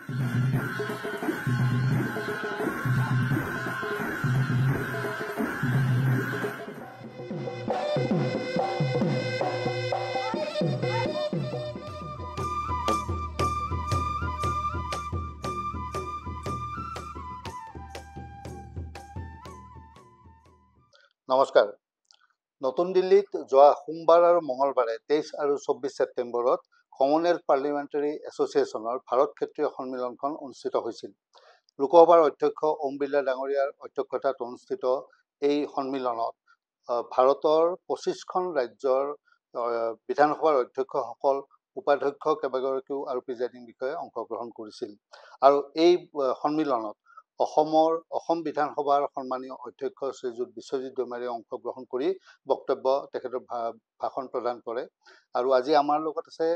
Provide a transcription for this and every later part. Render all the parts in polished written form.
নমস্কাৰ। নতুন দিল্লীত যোৱা সোমবাৰ আৰু মঙলবাৰে 23 আৰু 24 ছেপ্টেম্বৰত কমনৱেলথ পাৰ্লিমেণ্টাৰী এছ'চিয়েশ্যনৰ ভাৰত ক্ষেত্ৰীয় সন্মিলনখন অনুষ্ঠিত হৈছিল। লোকসভাৰ অধ্যক্ষ ওম বিৰলা ডাঙৰীয়াৰ অধ্যক্ষতাত অনুষ্ঠিত এই সন্মিলনত ভাৰতৰ 25খন ৰাজ্যৰ বিধানসভাৰ অধ্যক্ষসকল, উপাধ্যক্ষ কেইবাগৰাকীও আৰু প্ৰিজাইডিং বিষয়াই অংশগ্ৰহণ কৰিছিল। আৰু এই সন্মিলনত অসম বিধানসভাৰ সন্মানীয় অধ্যক্ষ শ্ৰীযুত বিশ্বজিৎ দৈমাৰীয়ে অংশগ্ৰহণ কৰি বক্তব্য তেখেতৰ ভাষণ প্ৰদান কৰে। আৰু আজি আমাৰ লগত আছে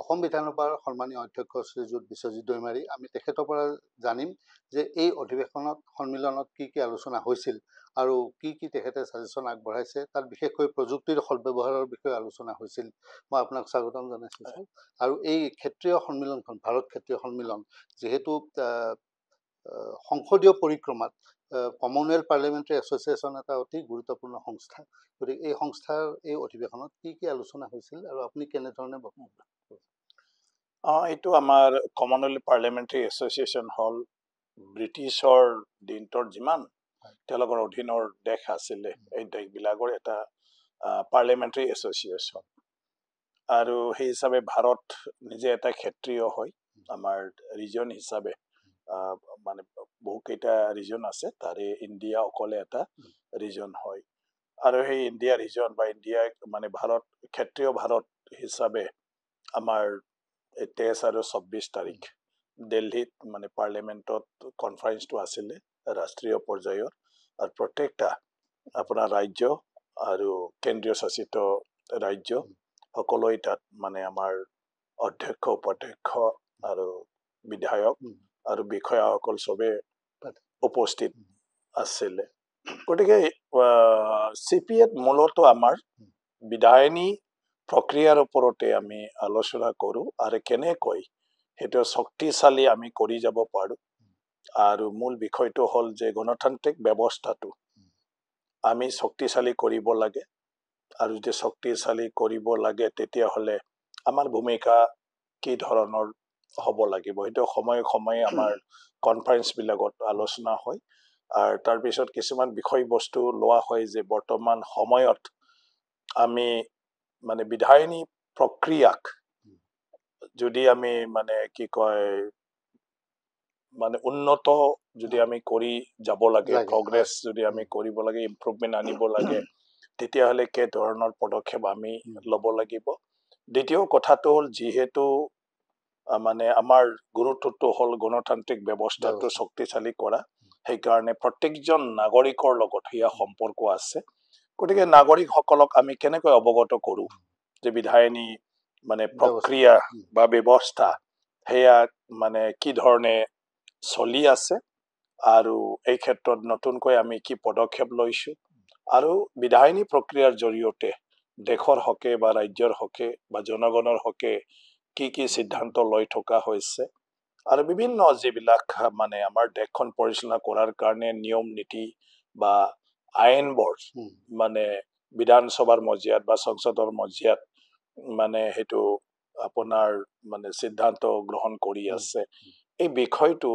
অসম বিধানসভাৰ সন্মানীয় অধ্যক্ষ শ্ৰীযুত বিশ্বজিৎ দৈমাৰী। আমি তেখেতৰ পৰা জানিম যে এই সন্মিলনত কি কি আলোচনা হৈছিল আৰু কি কি তেখেতে ছাজেশ্যন আগবঢ়াইছে, তাত বিশেষকৈ প্ৰযুক্তিৰ সদ্ব্যৱহাৰৰ বিষয়ে আলোচনা হৈছিল। মই আপোনাক স্বাগতম জনাইছোঁ। আৰু এই ক্ষেত্ৰীয় সন্মিলনখন, ভাৰত ক্ষেত্ৰীয় সন্মিলন, যিহেতু সংসদীয় পৰিক্ৰমাত কমনৱেলথ পাৰ্লিমেণ্টাৰী এছ'চিয়েশ্যন এটা অতি গুৰুত্বপূৰ্ণ সংস্থা, গতিকে এই সংস্থাৰ এই অধিৱেশনত কি কি আলোচনা হৈছিল আৰু আপুনি কেনেধৰণে বক্তব্য? এইটো আমাৰ কমনৱেলথ পাৰ্লিমেণ্টাৰী এছ'চিয়েশ্যন হ'ল ব্ৰিটিছৰ দিনটোৰ যিমান তেওঁলোকৰ অধীনৰ দেশ আছিলে, এই দেশবিলাকৰ এটা পাৰ্লিমেণ্টাৰী এছ'চিয়েশ্যন। আৰু সেই হিচাপে ভাৰত নিজে এটা ক্ষেত্ৰীয় হয়। আমাৰ ৰিজন হিচাপে মানে বহুকেইটা ৰিজন আছে, তাৰে ইণ্ডিয়া অকলে এটা ৰিজন হয়। আৰু সেই ইণ্ডিয়া ৰিজন বা ইণ্ডিয়া মানে ভাৰত ক্ষেত্ৰীয় ভাৰত হিচাপে আমাৰ 23 আৰু 24 তাৰিখ দিল্লীত মানে পাৰ্লিমেণ্টত কনফাৰেন্সটো আছিলে ৰাষ্ট্ৰীয় পৰ্যায়ৰ। আৰু প্ৰত্যেকটা আপোনাৰ ৰাজ্য আৰু কেন্দ্ৰীয় শাসিত ৰাজ্য সকলোৱে তাত মানে আমাৰ অধ্যক্ষ, উপাধ্যক্ষ আৰু বিধায়ক আৰু বিষয়াসকল চবে উপস্থিত আছিলে। গতিকে CPAত মূলতঃ আমাৰ বিধায়নী প্ৰক্ৰিয়াৰ ওপৰতে আমি আলোচনা কৰোঁ আৰু কেনেকৈ সেইটো শক্তিশালী আমি কৰি যাব পাৰোঁ। আৰু মূল বিষয়টো হ'ল যে গণতান্ত্ৰিক ব্যৱস্থাটো আমি শক্তিশালী কৰিব লাগে। আৰু যদি শক্তিশালী কৰিব লাগে তেতিয়াহ'লে আমাৰ ভূমিকা কি ধৰণৰ হ'ব লাগিব, সেইটো সময়ে সময়ে আমাৰ কনফাৰেন্সবিলাকত আলোচনা হয়। আৰু তাৰপিছত কিছুমান বিষয়বস্তু লোৱা হয় যে বৰ্তমান সময়ত আমি মানে বিধায়নী প্ৰক্ৰিয়াক যদি আমি মানে কি কয় মানে উন্নত যদি আমি কৰি যাব লাগে, প্ৰগ্ৰেছ যদি আমি কৰিব লাগে, ইম্প্ৰুভমেণ্ট আনিব লাগে, তেতিয়াহ'লে কি ধৰণৰ পদক্ষেপ আমি ল'ব লাগিব। দ্বিতীয় কথাটো হ'ল যিহেতু মানে আমাৰ গুৰুত্বটো হ'ল গণতান্ত্ৰিক ব্যৱস্থাটো শক্তিশালী কৰা, সেইকাৰণে প্ৰত্যেকজন নাগৰিকৰ লগত সেয়া সম্পৰ্ক আছে। গতিকে নাগৰিকসকলক আমি কেনেকৈ অৱগত কৰোঁ যে বিধায়নী মানে প্ৰক্ৰিয়া বা ব্যৱস্থা সেয়া মানে কি ধৰণে চলি আছে আৰু এই ক্ষেত্ৰত নতুনকৈ আমি কি পদক্ষেপ লৈছোঁ, আৰু বিধায়নী প্ৰক্ৰিয়াৰ জৰিয়তে দেশৰ হকে বা ৰাজ্যৰ হকে বা জনগণৰ হকে কি কি সিদ্ধান্ত লৈ থকা হৈছে, আৰু বিভিন্ন যিবিলাক মানে আমাৰ দেশখন পৰিচালনা কৰাৰ কাৰণে নিয়ম নীতি বা আইনবোৰ মানে বিধানসভাৰ মজিয়াত বা সংসদৰ মজিয়াত মানে সেইটো আপোনাৰ মানে সিদ্ধান্ত গ্ৰহণ কৰি আছে, এই বিষয়টো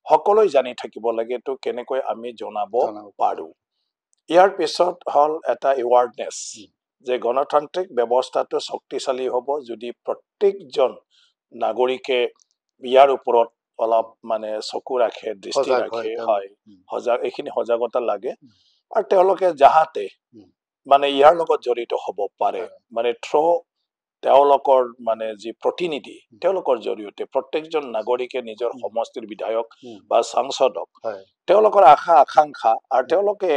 সকলোৱে জানি থাকিব লাগে। তো কেনেকৈ আমি জনাব পাৰোঁ। ইয়াৰ পিছত হ'ল এটা এৱাৰনেছ যে গণতান্ত্ৰিক ব্যৱস্থাটো শক্তিশালী হ'ব যদি প্ৰত্যেকজন নাগৰিকে ইয়াৰ ওপৰত অলপ মানে চকু ৰাখে, দৃষ্টি ৰাখে, হয় এইখিনি সজাগতা লাগে। আৰু তেওঁলোকে যাহাতে মানে ইয়াৰ লগত জড়িত হ'ব পাৰে, মানে তেওঁলোকৰ মানে যি প্ৰতিনিধি তেওঁলোকৰ জৰিয়তে প্ৰত্যেকজন নাগৰিকে নিজৰ সমষ্টিৰ বিধায়ক বা সাংসদক তেওঁলোকৰ আশা আকাংক্ষা আৰু তেওঁলোকে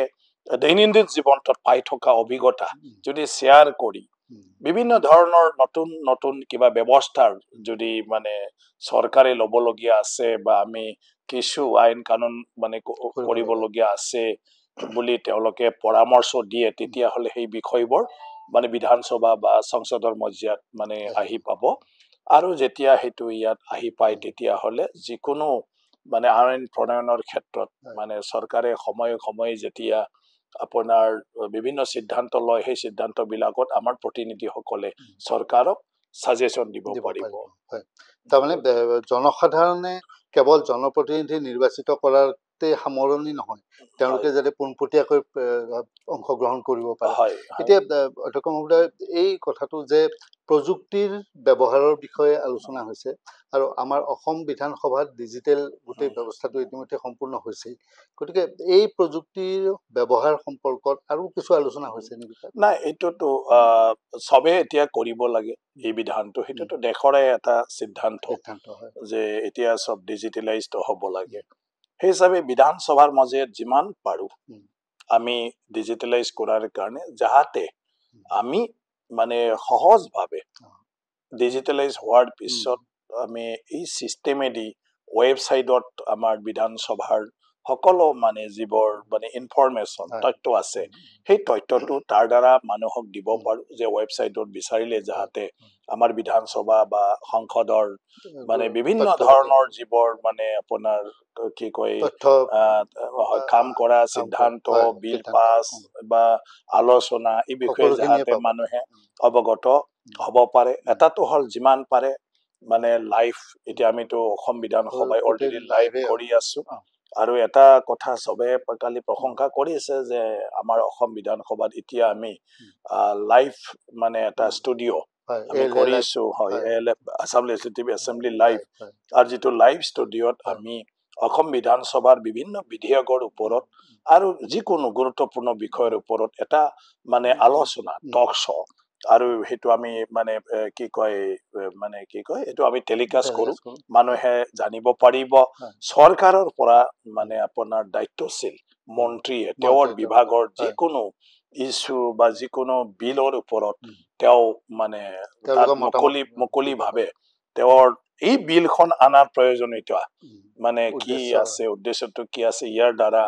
দৈনন্দিন জীৱনত পাই থকা অভিজ্ঞতা যদি শ্বেয়াৰ কৰি বিভিন্ন ধৰণৰ নতুন নতুন কিবা ব্যৱস্থাৰ যদি মানে চৰকাৰে ল'বলগীয়া আছে বা আমি কিছু আইন কানুন মানে কৰিবলগীয়া আছে বুলি তেওঁলোকে পৰামৰ্শ দিয়ে, তেতিয়াহ'লে সেই বিষয়বোৰ মানে বিধানসভা বা সংসদৰ মজিয়াত মানে আহি পাব। আৰু যেতিয়া সেইটো ইয়াত আহি পায় তেতিয়াহ'লে যিকোনো মানে আইন প্ৰণয়নৰ ক্ষেত্ৰত মানে চৰকাৰে সময়ে সময়ে যেতিয়া আপোনাৰ বিভিন্ন সিদ্ধান্ত লয় সেই সিদ্ধান্তবিলাকত আমাৰ প্ৰতিনিধিসকলে চৰকাৰক সাজেশন দিব পাৰিব। হয়, তাৰমানে জনসাধাৰণে কেৱল জনপ্ৰতিনিধি নিৰ্বাচিত কৰাতে সামৰণি নহয়, তেওঁলোকে যাতে পোনপটীয়াকৈ অংশগ্ৰহণ কৰিব পাৰে। এতিয়া অধ্যক্ষ মহোদয়, এই কথাটো যে প্ৰযুক্তিৰ ব্যৱহাৰৰ বিষয়ে আলোচনা হৈছে আৰু আমাৰ অসম বিধানসভাত ডিজিটেল গোটেই ব্যৱস্থাটো ইতিমধ্যে সম্পূৰ্ণ হৈছেই, গতিকে এই প্ৰযুক্তিৰ ব্যৱহাৰ সম্পৰ্কত আৰু কিছু আলোচনা হৈছে নেকি? নাই, এইটোতো চবে এতিয়া কৰিব লাগে এই বিধানটো, সেইটোতো দেশৰে এটা সিদ্ধান্ত যে এতিয়া সব ডিজিটেলাইজড হ'ব লাগে। সেই হিচাপে বিধানসভাৰ মাজত যিমান পাৰো আমি ডিজিটেলাইজ কৰাৰ কাৰণে যাহাতে আমি মানে সহজভাৱে ডিজিটেলাইজ হোৱাৰ পিছত আমি এই সিস্টেমেদি ৱেবসাইটত আমাৰ বিধানসভাৰ সকলো মানে যিবোৰ মানে ইনফৰমেশ্যন তথ্য আছে সেই তথ্যটো তাৰ দ্বাৰা মানুহক দিব পাৰো, যে ৱেবসাইটত বিচাৰিলে যাহাতে আমাৰ বিধানসভা বা সংসদৰ মানে বিভিন্ন ধৰণৰ যিবোৰ মানে আপোনাৰ কি কয় কাম কৰা সিদ্ধান্ত, বিল পাছ বা আলোচনা এই বিষয়ে যাহাতে মানুহে অৱগত হ'ব পাৰে। এটাটো হ'ল যিমান পাৰে মানে লাইভ, এতিয়া আমিতো অসম বিধানসভাই অলৰেডি লাইভ কৰি আছো, আৰু এটা কথা চবে কালি প্ৰশংসা কৰিছে যে আমাৰ অসম বিধানসভাত এতিয়া আমি লাইভ মানে এটা ষ্টুডিঅ' আমি কৰিছো, হয়, আসাম লেজিসলেটিভ এছেম্বলি লাইভ, আৰু যিটো লাইভ ষ্টুডিঅ'ত আমি অসম বিধানসভাৰ বিভিন্ন বিধেয়কৰ ওপৰত আৰু যিকোনো গুৰুত্বপূৰ্ণ বিষয়ৰ ওপৰত এটা মানে আলোচনা টক শ্ব' আৰু সেইটো আমি মানে কি কয় এইটো আমি টেলিকাষ্ট কৰো, মানুহে জানিব পাৰিব। চৰকাৰৰ পৰা মানে আপোনাৰ দায়িত্বশীল মন্ত্ৰীয়ে তেওঁৰ বিভাগৰ যিকোনো ইছ্যু বা যিকোনো বিলৰ ওপৰত তেওঁ মানে মুকলিভাৱে তেওঁৰ এই বিলখন আনাৰ প্ৰয়োজনীয়তা মানে কি আছে, উদ্দেশ্যটো কি আছে, ইয়াৰ দ্বাৰা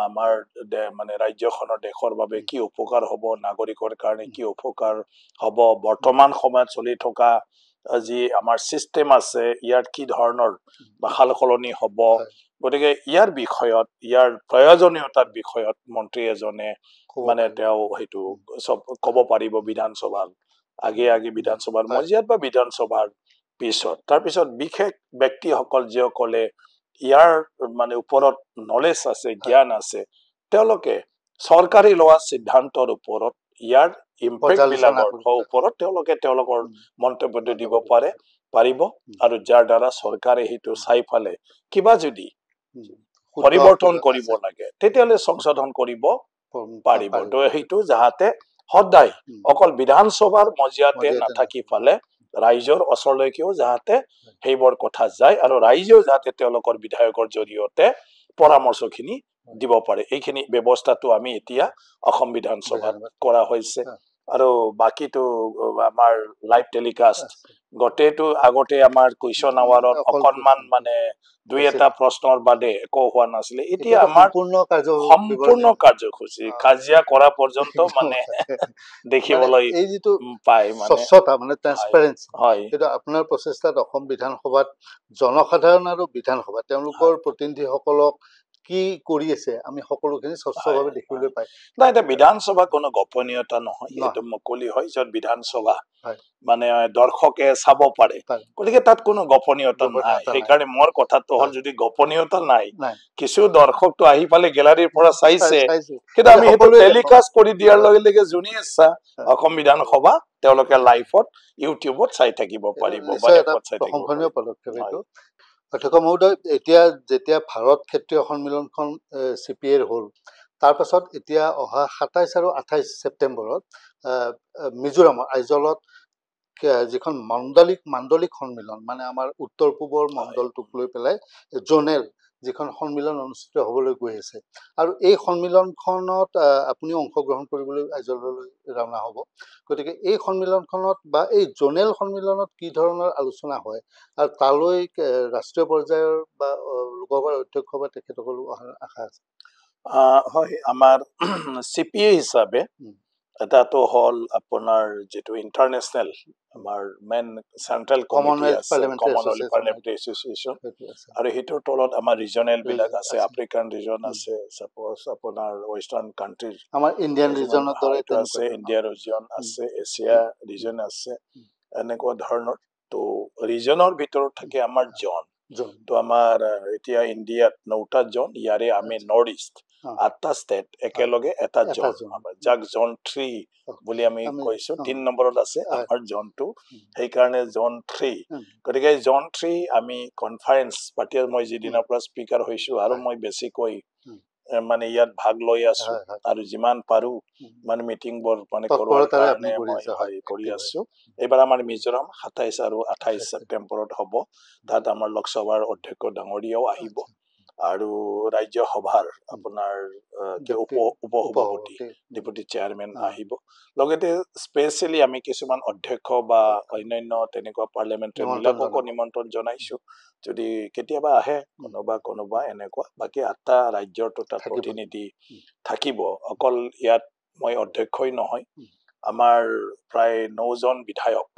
আমাৰ মানে ৰাজ্যখনৰ দেশৰ বাবে কি উপকাৰ হ'ব, নাগৰিকৰ কাৰণে কি উপকাৰ হ'ব, বৰ্তমান সময়ত চলি থকা যি আমাৰ চিষ্টেম আছে ইয়াত কি ধৰণৰ সাল সলনি হ'ব, গতিকে ইয়াৰ বিষয়ত ইয়াৰ প্ৰয়োজনীয়তাৰ বিষয়ত মন্ত্ৰী এজনে মানে তেওঁ সেইটো চব ক'ব পাৰিব বিধানসভাত আগে বিধানসভাৰ মজিয়াত বা বিধানসভাৰ পিছত। তাৰপিছত বিশেষ ব্যক্তিসকল যিসকলে ইয়াৰ মানে ওপৰত নলেজ আছে, জ্ঞান আছে, তেওঁলোকে চৰকাৰী লোৱা সিদ্ধান্তৰ ওপৰত ইয়াৰ ইম্পেক্ট বিলাকৰ ওপৰত তেওঁলোকে তেওঁলোকৰ মন্তব্যটো দিব পাৰিব, আৰু যাৰ দ্বাৰা চৰকাৰে সেইটো চাই ফালে কিবা যদি পৰিৱৰ্তন কৰিব লাগে তেতিয়াহ'লে সংশোধন কৰিব পাৰিব। তো সেইটো যাহাতে সদায় অকল বিধানসভাৰ মজিয়াতে নাথাকি ফালে ৰাইজৰ ওচৰলৈকেও যাহাতে সেইবোৰ কথা যায়, আৰু ৰাইজেও যাহাতে তেওঁলোকৰ বিধায়কৰ জৰিয়তে পৰামৰ্শখিনি দিব পাৰে, এইখিনি ব্যৱস্থাটো আমি এতিয়া অসম বিধানসভাত কৰা হৈছে। আৰু বাকীটো আমাৰ লাইভ টেলিকাষ্ট গোটেইটো আগতে আমাৰ কুৱেশ্যন আৱাৰত অকণমান মানে দুই এটা প্ৰশ্নৰ বাদে একো হোৱা নাছিলে, এতিয়া আমাৰ সম্পূৰ্ণ কাৰ্যসূচী কাজিয়া কৰা পৰ্যন্ত মানে দেখিবলৈ পায়। স্বচ্ছতা মানে ট্ৰান্সপাৰেন্সি, সেইটো আপোনাৰ প্ৰচেষ্টাত অসম বিধানসভাত জনসাধাৰণ আৰু বিধানসভা তেওঁলোকৰ প্ৰতিনিধিসকলক কি কৰি আছে আমি সকলোখিনি স্বচ্ছভাৱে দেখিবলৈ পাই। না, এটা বিধানসভা কোনো গোপনীয়তা নহয়, এইটো মুকলি হয়, য'ত বিধানসভা মানে দৰ্শকে চাব পাৰে, গতিকে তাত কোনো গোপনীয়তা নাই। সেইকাৰণে মোৰ কথাটো হ'ল যদি গোপনীয়তা নাই, কিছু দৰ্শকটো আহি পালে গেলাৰীৰ পৰা চাইছে, কিন্তু আমি সেইটো টেলিকাষ্ট কৰি দিয়াৰ লগে লগে যোনে ইচ্ছা অসম বিধানসভা তেওঁলোকে লাইভত ইউটিউবত চাই থাকিব পাৰিব। প্ৰশংসনীয় পদক্ষেপ এইটো। অধ্যক্ষ মহোদয়, এতিয়া যেতিয়া ভাৰত ক্ষেত্ৰীয় সন্মিলনখন CPA হ'ল, তাৰপাছত এতিয়া অহা 27 আৰু 28 ছেপ্টেম্বৰত মিজোৰামৰ আইজলত যিখন মাণ্ডলিক সন্মিলন, মানে আমাৰ উত্তৰ পূবৰ মণ্ডলটোক লৈ পেলাই জোনেল যিখন সন্মিলন অনুষ্ঠিত হ'বলৈ গৈ আছে, আৰু এই সন্মিলনখনত আপুনি অংশগ্ৰহণ কৰিবলৈ আইজললৈ ৰাওনা হ'ব, গতিকে এই সন্মিলনখনত বা এই জোনেল সন্মিলনত কি ধৰণৰ আলোচনা হয়, আৰু তালৈ ৰাষ্ট্ৰীয় পৰ্যায়ৰ বা লোকসভাৰ অধ্যক্ষ বা তেখেতসকলো অহাৰ আশা আছে? হয়, আমাৰ CPA হিচাপে এটাটো হ'ল আপোনাৰ যেটো ইন্টাৰনেশনাল আমাৰ মেন সেন্ট্ৰাল কমিটি Commonwealth আছে Parliamentary Commonwealth Association parliamentary association সেইটো আছে আৰু হিটোৰ তলত আমাৰ ৰিজনেল বিলাক Region আছে আছে। আফ্ৰিকান ৰিজন উম। আছে সাপোজ আপোনাৰ ওয়েস্টাৰ্ণ কান্ট্ৰিৰ আমাৰ ইণ্ডিয়ান কিছুমান ৰিজনৰ দৰে হয়তো আছে তেনেকুৱা ইণ্ডিয়াৰ ৰিজন উম। আছে এছিয়া ৰিজন আছে এনেকুৱা ধৰণৰ তো ৰিজনৰ ভিতৰত থাকে আমাৰ জন জন তো আমাৰ এতিয়া ইণ্ডিয়াত 9টা জন ইয়াৰে আমি নৰ্থ ইষ্ট অ 8টা ষ্টেট একেলগে এটা এটা জন জন আমাৰ যাক জন 3 বুলি আমি কৈছো 3 নম্বৰত আছে আ, আমাৰ জনটো সেইকাৰণে জন 3 উম, গতিকে জন 3 আমি কনফাৰেন্স পাৰ্টিৰ মই যিদিনৰ পৰা স্পিকাৰ হৈছো আৰু হয়। মই বেছিকৈ উম। মানে ইয়াত ভাগ লৈ আছো হয়, হয়। আৰু যিমান পাৰো উম। মানে মিটিং বোৰ মানে কৰোৱাৰ তৎপৰতাৰে আপুনি কাৰণে কৰি মই আছে, হয় হয়, কৰি active হয়। আছো এইবাৰ আমাৰ মিজোৰাম 27 আৰু 28 ছেপ্টেম্বৰত হ'ব তাত আমাৰ লোকসভাৰ অধ্যক্ষ ডাঙৰীয়াও আহিব আচ্ছা। আৰু ৰাজ্যসভাৰ আপোনাৰ উপসভাপতি ডেপুটি চেয়াৰমেন আহিব লগতে স্পেচিয়েলি আমি কিছুমান অধ্যক্ষ বা অন্যান্য তেনেকুৱা পাৰ্লিয়ামেণ্টাৰী বিলাককো নিমন্ত্ৰণ জনাইছো যদি কেতিয়াবা আহে কোনোবা এনেকুৱা বাকি 8টা ৰাজ্যৰ তাত প্ৰতিনিধি থাকিব অকল ইয়াত মই অধ্যক্ষই নহয় আমাৰ প্ৰায় 9 জন বিধায়ক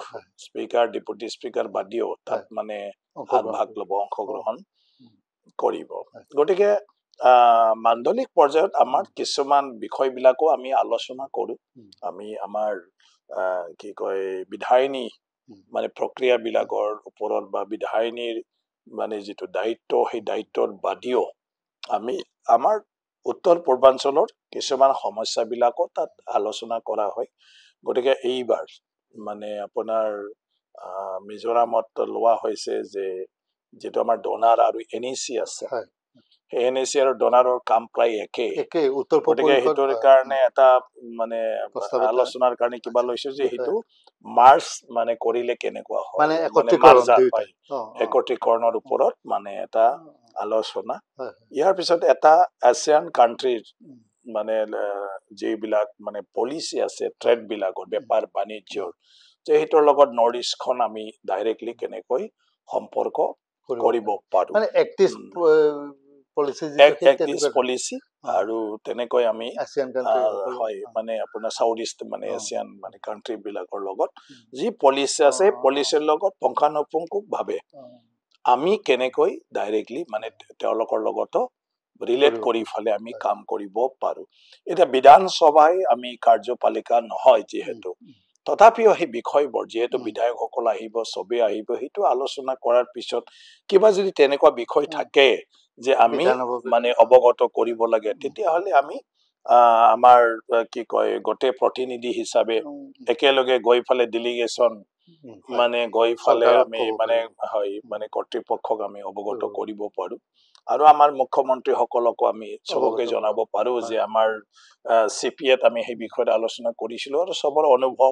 স্পিকাৰ ডেপুটি স্পিকাৰ বাদিও তাত মানে ভাগ ল'ব অংশগ্ৰহণ কৰিব গতিকে মাণ্ডলিক পৰ্যায়ত আমাৰ কিছুমান বিষয়বিলাকো আমি আলোচনা কৰো আমি আমাৰ কি কয় বিধায়িনী মানে প্ৰক্ৰিয়া বিলাকৰ ওপৰত বা বিধায়িনীৰ মানে যেটো দায়িত্ব সেই দায়িত্বৰ বাদিও আমি আমাৰ উত্তৰ পূৰ্বাঞ্চলৰ কিছুমান সমস্যা বিলাকো তাত আলোচনা কৰা হয় গতিকে এইবাৰ মানে আপোনাৰ মিজোৰামত লোৱা হৈছে যে যেটো আমাৰ ডনাৰ আৰু এনইচি আছে সেই এনইচি আৰু ডনাৰৰ কাম প্ৰায় একে উত্তৰ পূব গতিকে হিটোৰ কাৰণে এটা মানে আলোচনাৰ কাৰণে কিবা লৈছো যে হিটো মাৰ্চ মানে কৰিলে কেনেকুৱা হয় মানে মাৰ্জাৰ হয় একত্ৰীকৰণৰ ওপৰত মানে এটা আলোচনা ইয়াৰ পিছত এটা এছিয়ান কান্ট্ৰিৰ মানে যিবিলাক মানে পলিচি আছে ট্ৰেড বিলাকৰ বেপাৰ বাণিজ্যৰ যে হিটোৰ লগত নৰ্থ ইষ্টখন আমি ডাইৰেক্টলি কেনেকৈ সম্পৰ্ক কৰিব পাৰো মানে একটিছ পলিচি পলিচি আৰু তেনেকৈ আমি এছিয়ান কান্ট্ৰি হয় মানে আপোনাৰ সাউথ ইষ্ট মানে এছিয়ান মানে কান্ট্ৰি বিলাকৰ লগত যি পলিচি আছে পলিচিৰ লগত পংখানুপুংখক ভাবে আমি কেনেকৈ ডাইৰেক্টলি মানে তেওঁলোকৰ লগতো ৰিলেট কৰি ফালে আমি কাম কৰিব পাৰো এটা বিধানসভাই আমি কাৰ্যপালিকা নহয় যেহেতু তথাপিও সেই বিষয়বোৰ যেহেতু বিধায়কসকল আহিব সবে আহিব সেইটো আলোচনা কৰাৰ পিছত কিবা যদি তেনেকুৱা বিষয় থাকে যে আমি মানে অৱগত কৰিব লাগে তেতিয়াহলে আমি আমাৰ কি কয় গোটেই প্ৰতিনিধি হিচাপে একেলগে গৈ ফালে ডেলিগেশ্যন মানে গৈ ফালে আমি মানে হয় মানে কৰ্তৃপক্ষক আমি অৱগত কৰিব পাৰো আৰু আমাৰ মুখ্যমন্ত্ৰী সকলকো আমি সবকে জনাব পাৰো যে আমাৰ সিপিএত আমি সেই বিষয়ত আলোচনা কৰিছিলো আৰু সবৰ অনুভৱ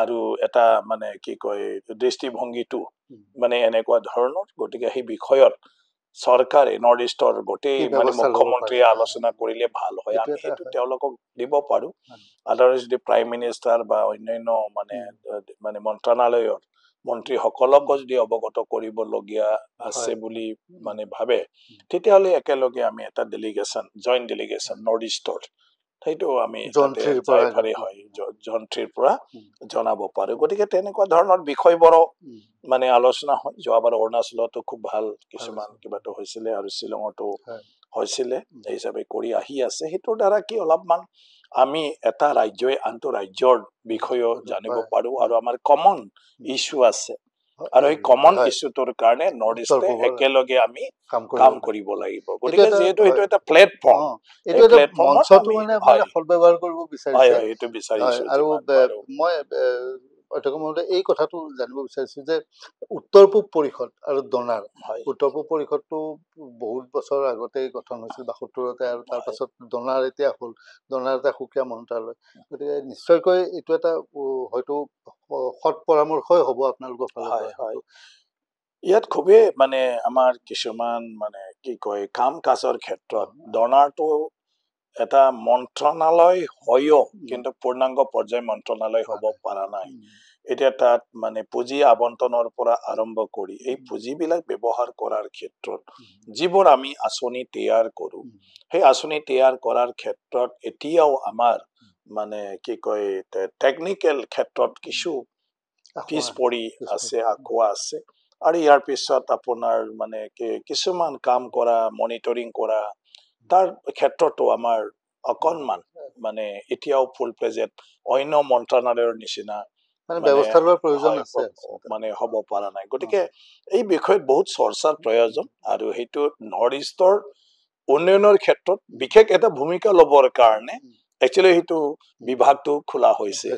আৰু এটা মানে কি কয় দৃষ্টিভংগীটো মানে এনেকুৱা ধৰণৰ গতিকে সেই বিষয়ত চৰকাৰে নৰ্থ ইষ্টৰ গোটেই মানে মুখ্যমন্ত্ৰীয়ে আলোচনা কৰিলে ভাল হয় আমি সেইটো তেওঁলোকক দিব পাৰো আদাৰৱাইজ যদি প্ৰাইম মিনিষ্টাৰ বা অন্যান্য মানে মানে মন্ত্ৰালয়ৰ মন্ত্ৰীসকলকো যদি অৱগত কৰিবলগীয়া আছে বুলি মানে ভাবে তেতিয়াহলে একেলগে আমি এটা ডেলিগেশ্যন জইণ্ট ডেলিগেশ্যন নৰ্থ ইষ্টৰ সেইটো আমি তাতে যাই ফালে হয় যন্ত্ৰীৰ পৰা জনাব পাৰো গতিকে তেনেকুৱা ধৰণৰ বিষয়বোৰো মানে আলোচনা হয় যোৱাবাৰ অৰুণাচলতো খুব ভাল কিছুমান কিবাটো হৈছিলে আৰু শ্বিলঙতো হৈছিলে এই হিচাপে কৰি আহি আছে সেইটোৰ দ্বাৰা কি অলপমান আমি এটা ৰাজ্যই আনটো ৰাজ্যৰ বিষয়েও জানিব পাৰো আৰু আমাৰ কমন ইস্যু আছে আৰু এই কমন ইস্যুটোৰ কাৰণে নৰ্থ ইষ্টে একেলগে আমি কাম কৰিব লাগিব গতিকে যেহেতু এইটো এটা প্লেটফৰ্ম এই প্লেটফৰ্মত আমি হয় সদব্যৱহাৰ কৰিব বিচাৰিছে হয় এইটো বিচাৰিছো আৰু মই অধ্যক্ষ মহোদয় এই কথাটো জানিব বিচাৰিছো যে উত্তৰ পূব পৰিষদ আৰু ডনাৰ উত্তৰ পূব পৰিষদটো বহুত বছৰ আগতেই গঠন হৈছিল ৭২তে আৰু তাৰ পাছত ডনাৰ এতিয়া হ'ল ডনাৰ এটা সুকীয়া মন্ত্ৰালয় গতিকে নিশ্চয়কৈ এইটো এটা হয়তো সৎ পৰামৰ্শই হ'ব আপোনালোকৰ ফালৰ পৰা ইয়াত খুবেই মানে আমাৰ কিছুমান মানে কি কয় কাম কাজৰ ক্ষেত্ৰত ডনাৰটো এটা মন্ত্ৰণালয় হয়ও কিন্তু পূৰ্ণাংগ পৰ্যায় মন্ত্ৰণালয় হ'ব পৰা নাই এতিয়া তাত মানে পুঁজি আবণ্টনৰ পৰা আৰম্ভ কৰি এই পুঁজিবিলাক ব্যৱহাৰ কৰাৰ ক্ষেত্ৰত যিবোৰ আমি আঁচনি তৈয়াৰ কৰো সেই আঁচনি তৈয়াৰ কৰাৰ ক্ষেত্ৰত এতিয়াও আমাৰ মানে কি কয় টেকনিকেল ক্ষেত্ৰত কিছু পিছ পৰি আছে আগুৱা আছে আৰু ইয়াৰ পিছত আপোনাৰ মানে কিছুমান কাম কৰা মনিটৰিং কৰা তাৰ ক্ষেত্ৰতো আমাৰ অকণমান মানে এতিয়াও ফুল প্লেজেড অন্য মন্ত্ৰালয়ৰ নিচিনা ব্যৱস্থা লোৱাৰ প্ৰয়োজন আছে মানে হ'ব পৰা নাই গতিকে এই বিষয়ত বহুত চৰ্চাৰ প্ৰয়োজন আৰু সেইটো নৰ্থ ইষ্টৰ উন্নয়নৰ ক্ষেত্ৰত বিশেষ এটা ভূমিকা ল'বৰ কাৰণে একচুৱেলি সেইটো বিভাগটো খোলা হৈছে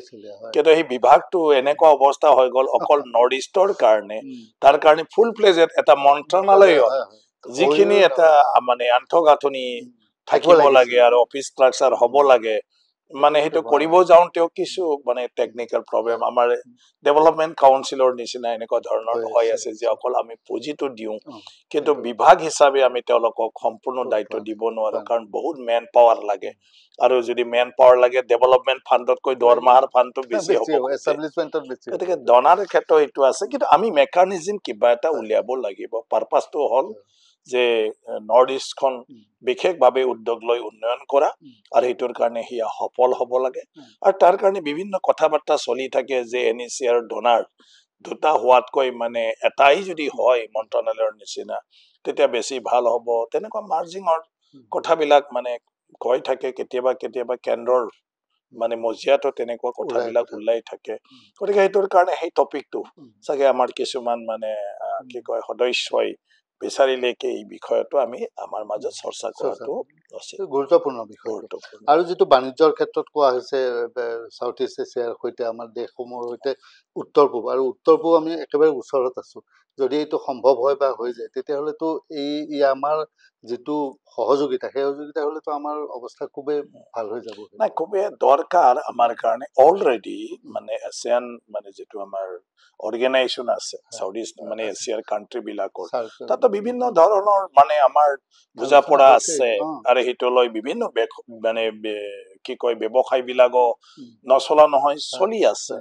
কিন্তু সেই বিভাগটো এনেকুৱা অৱস্থা হৈ গ'ল অকল নৰ্থ ইষ্টৰ কাৰণে তাৰ কাৰণে ফুল প্লেজেড এটা মন্ত্ৰালয়ত যিখিনি এটা মানে আন্তঃগাঁথনি থাকিব লাগে আৰু অফিচ ষ্ট্ৰাকচাৰ হ'ব লাগে মানে সেইটো কৰিব যাওঁতেও কিছু মানে টেকনিকেল প্ৰব্লেম আমাৰ ডেভেলপমেণ্ট কাউন্সিলৰ নিচিনা এনেকুৱা ধৰণৰ হৈ আছে যে অকল আমি পুঁজিটো দিওঁ কিন্তু বিভাগ হিচাপে আমি তেওঁলোকক সম্পূৰ্ণ দায়িত্ব দিব নোৱাৰো কাৰণ বহুত মেন পাৱাৰ লাগে আৰু যদি মেন পাৱাৰ লাগে ডেভেলপমেণ্ট ফাণ্ডতকৈ দৰমহাৰ ফাণ্ডটো বেছি হ'ব গতিকে ডনাৰ ক্ষেত্ৰত এইটো আছে কিন্তু আমি মেকানিজিম কিবা এটা উলিয়াব লাগিব পাৰপাছটো হ'ল যে নৰ্থ ইষ্টখন বিশেষভাৱে উদ্যোগ লৈ উন্নয়ন কৰা আৰু সেইটোৰ কাৰণে সেয়া সফল হ'ব লাগে আৰু তাৰ কাৰণে বিভিন্ন কথা বাৰ্তা চলি থাকে যে NEC আৰু ডনাৰ দুটা হোৱাতকৈ মানে এটাই যদি হয় মন্ত্ৰালয়ৰ নিচিনা তেতিয়া বেছি ভাল হ'ব তেনেকুৱা মাৰ্জিঙৰ কথাবিলাক মানে কৈ থাকে কেতিয়াবা কেতিয়াবা কেন্দ্ৰৰ মানে মজিয়াটো তেনেকুৱা কথাবিলাক ওলাই থাকে গতিকে সেইটোৰ কাৰণে সেই টপিকটো চাগে আমাৰ কিছুমান মানে কি কয় সদস্যই বিচাৰিলেকে এই বিষয়টো আমি আমাৰ মাজত চৰ্চা কৰাটো গুৰুত্বপূৰ্ণ বিষয় আৰু যিটো বাণিজ্যৰ ক্ষেত্ৰত কোৱা হৈছে সাউথ ইষ্ট এছিয়াৰ সৈতে আমাৰ দেশসমূহৰ সৈতে উত্তৰ পূব আৰু উত্তৰ পূব আমি একেবাৰে ওচৰত আছো যদি এইটো সম্ভৱ হয় বা হৈ যায় তেতিয়াহ'লেতো এই আমাৰ যিটো সহযোগিতা সেই সহযোগিতা হলেতো আমাৰ অৱস্থা খুবেই ভাল হৈ যাব নাই খুবেই দৰকাৰ আমাৰ কাৰণে অলৰেডি মানে এছিয়ান মানে যিটো আমাৰ অৰ্গেনাইজেশ্যন আছে সাউথ ইষ্ট মানে এছিয়াৰ কাণ্ট্ৰি বিলাকৰ তাতো বিভিন্ন ধৰণৰ মানে আমাৰ বুজা পৰা আছে আৰু সেইটো লৈ বিভিন্ন মানে কি কয় ব্যৱসায় বিলাকো নচলা নহয় চলি আছে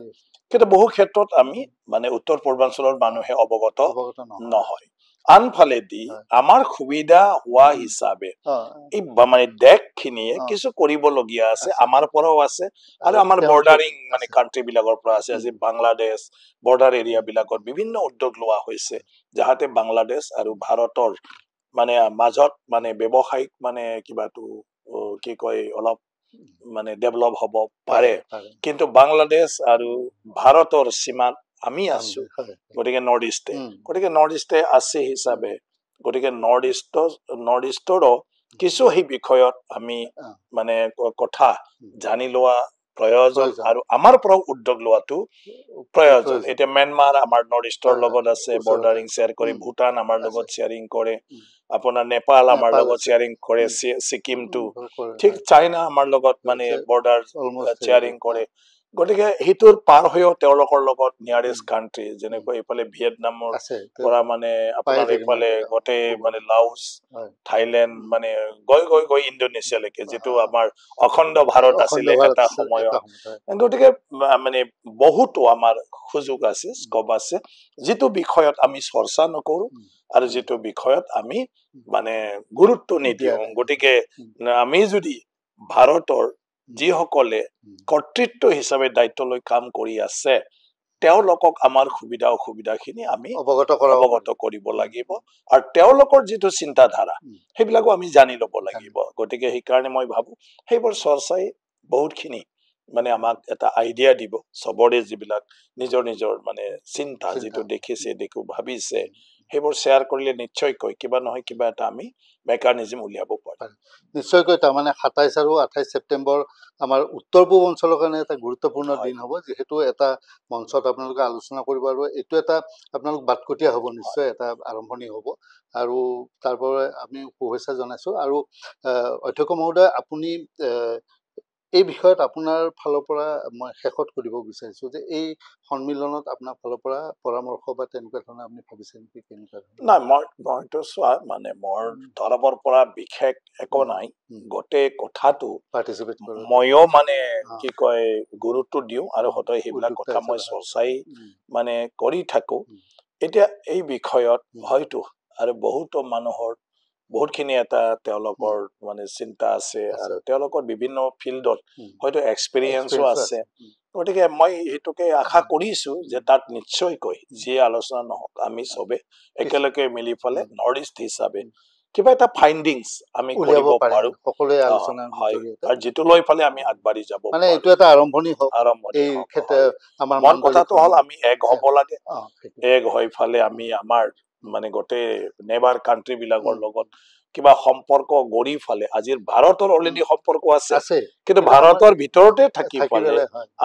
কিন্তু বহু ক্ষেত্ৰত আমি মানে উত্তৰ পূৰ্বাঞ্চলৰ মানুহে অৱগত নহয় আনফালেদি আমাৰ সুবিধা হোৱা হিচাপে এই মানে দেশখিনিয়ে কিছু কৰিবলগীয়া আছে আমাৰ পৰাও আছে আৰু আমাৰ বৰ্ডাৰিং মানে কাণ্ট্ৰি বিলাকৰ পৰা আছে আজি বাংলাদেশ বৰ্ডাৰ এৰিয়া বিলাকত বিভিন্ন উদ্যোগ লোৱা হৈছে যাহাতে বাংলাদেশ আৰু ভাৰতৰ মানে মাজত মানে ব্যৱসায়িক মানে কিবাটো কি কয় অলপ মানে ডেভেলপ হ'ব পাৰে কিন্তু বাংলাদেশ আৰু ভাৰতৰ সীমাত আমি আছো গতিকে নৰ্থ ইষ্টে আছে হিচাপে গতিকে নৰ্থ ইষ্টৰো কিছু সেই বিষয়ত আমি মানে কথা জানি লোৱা প্ৰয়োজন আৰু আমাৰ পৰাও উদ্যোগ লোৱাটো প্ৰয়োজন এতিয়া ম্যানমাৰ আমাৰ নৰ্থ ইষ্টৰ লগত আছে বৰ্ডাৰিং শ্বেয়াৰ কৰি ভূটান আমাৰ লগত শ্বেয়াৰিং কৰে আপোনাৰ নেপাল আমাৰ লগত শ্বেয়াৰিং কৰে ছিকিমটো ঠিক চাইনা আমাৰ লগত মানে বৰ্ডাৰ শ্বেয়াৰিং কৰে গতিকে সেইটোৰ পাৰ হৈও তেওঁলোকৰ লগত নিয়াৰেষ্ট কাণ্ট্ৰি যেনেকৈ এইফালে ভিয়েটনামৰ পৰা মানে আপোনাৰ এইফালে গোটেই মানে লাওছ থাইলেণ্ড মানে গৈ ইণ্ডোনেছিয়ালৈকে যিটো আমাৰ অখণ্ড ভাৰত আছিলে এটা সময়ত গতিকে মানে বহুতো আমাৰ সুযোগ আছে স্কোপ আছে যিটো বিষয়ত আমি চৰ্চা নকৰো আৰু যিটো বিষয়ত আমি মানে গুৰুত্ব নিদিওঁ গতিকে আমি যদি ভাৰতৰ যিসকলে কৰ্তৃত্ব হিচাপে দায়িত্ব লৈ কাম কৰি আছে তেওঁলোকক আমাৰ সুবিধা অসুবিধাখিনি আমি অৱগত কৰিব লাগিব আৰু তেওঁলোকৰ যিটো চিন্তাধাৰা সেইবিলাকো আমি জানি ল'ব লাগিব গতিকে সেইকাৰণে মই ভাবো সেইবোৰ চৰ্চাই বহুতখিনি মানে আমাক এটা আইডিয়া দিব সবৰে যিবিলাক নিজৰ মানে চিন্তা যিটো দেখিছে দেখো ভাবিছে সেইবোৰ শ্বেয়াৰ কৰিলে নিশ্চয়কৈ কিবা নহয় কিবা এটা আমি মেকানিজম উলিয়াব পাৰিম নিশ্চয়কৈ তাৰমানে 27 আৰু 28 ছেপ্টেম্বৰ আমাৰ উত্তৰ পূব অঞ্চলৰ কাৰণে এটা গুৰুত্বপূৰ্ণ দিন হ'ব যিহেতু এটা মঞ্চত আপোনালোকে আলোচনা কৰিব আৰু এইটো এটা আপোনালোক বাটকটীয়া হ'ব নিশ্চয় এটা আৰম্ভণি হ'ব আৰু তাৰ পৰা আমি শুভেচ্ছা জনাইছো আৰু অধ্যক্ষ মহোদয় আপুনি এই বিষয়ত আপোনাৰ ফালৰ পৰা মই শেষত কৰিব বিচাৰিছো যে এই সন্মিলনত আপোনাৰ ফালৰ পৰা পৰামৰ্শ বা তেনেকুৱা ধৰণে আপুনি ভাবিছে নেকি কেনেকুৱা নাই মইতো চোৱা মানে মোৰ তৰফৰ পৰা বিশেষ একো নাই গোটেই কথাটো পাৰ্টিচিপেট ময়ো মানে কি কয় গুৰুত্ব দিওঁ আৰু সদায় সেইবিলাক কথা মই চৰ্চাই মানে কৰি থাকো এতিয়া এই বিষয়ত হয়তো আৰু বহুতো মানুহৰ বহুতখিনি এটা তেওঁলোকৰ মানে চিন্তা আছে আৰু তেওঁলোকৰ বিভিন্ন ফিল্ডত হয়তো এক্সপিৰিয়েঞ্চো আছে গতিকে মই সেইটোকে আশা কৰিছো যে তাত নিশ্চয়কৈ যি আলোচনা নহওক আমি চবে একেলগে মিলি পেলে নৰ্থ ইষ্ট হিচাপে কিবা এটা ফাইণ্ডিংছ আমি কৰিব পাৰো সকলোৱে আলোচনাৰ জৰিয়তে আৰু যিটো লৈ পেলে আমি আগবাঢ়ি যাব মানে এইটো এটা আৰম্ভণি হওক এই ক্ষেত্ৰে আমাৰ মন কথাটো হ'ল আমি এক হ'ব লাগে এক হৈ ফালে আমি আমাৰ মানে গোটেই নেবাৰ কাণ্ট্ৰি বিলাকৰ লগত কিবা সম্পৰ্ক গঢ়ি ফালে আজিৰ ভাৰতৰ অলৰেডি সম্পৰ্ক আছে কিন্তু ভাৰতৰ ভিতৰতে থাকি ফালে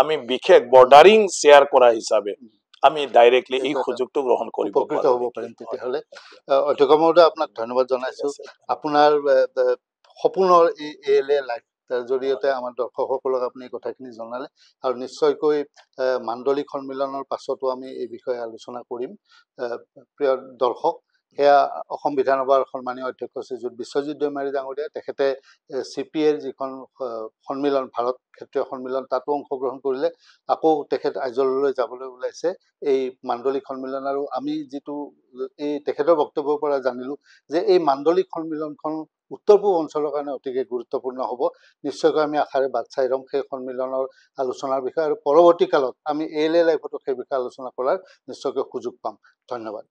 আমি বিশেষ বৰ্ডাৰিং শ্বেয়াৰ কৰা হিচাপে আমি ডাইৰেক্টলি এই সুযোগটো গ্ৰহণ কৰিব উপকৃত হ'ব পাৰিম তেতিয়াহ'লে অধ্যক্ষ মহোদয় আপোনাক ধন্যবাদ জনাইছো আপোনাৰ সপোনৰ এই ALA লাইফ তাৰ জৰিয়তে আমাৰ দৰ্শকসকলক আপুনি এই কথাখিনি জনালে আৰু নিশ্চয়কৈ মাণ্ডলিক সন্মিলনৰ পাছতো আমি এই বিষয়ে আলোচনা কৰিম প্ৰিয় দৰ্শক সেয়া অসম বিধানসভাৰ সন্মানীয় অধ্যক্ষ শ্ৰীযুত বিশ্বজিৎ দৈমাৰী ডাঙৰীয়া তেখেতে CPA যিখন সন্মিলন ভাৰত ক্ষেত্ৰীয় সন্মিলন তাতো অংশগ্ৰহণ কৰিলে আকৌ তেখেত আইজললৈ যাবলৈ ওলাইছে এই মাণ্ডলিক সন্মিলন আৰু আমি যিটো এই তেখেতৰ বক্তব্যৰ পৰা জানিলো যে এই মাণ্ডলিক সন্মিলনখন উত্তৰ পূব অঞ্চলৰ কাৰণে অতিকে গুৰুত্বপূৰ্ণ হ'ব নিশ্চয়কৈ আমি আশাৰে বাট চাই ৰম সেই সন্মিলনৰ আলোচনাৰ বিষয়ে আৰু পৰৱৰ্তী কালত আমি ALA লাইফতো সেই বিষয়ে আলোচনা কৰাৰ নিশ্চয়কৈ সুযোগ পাম ধন্যবাদ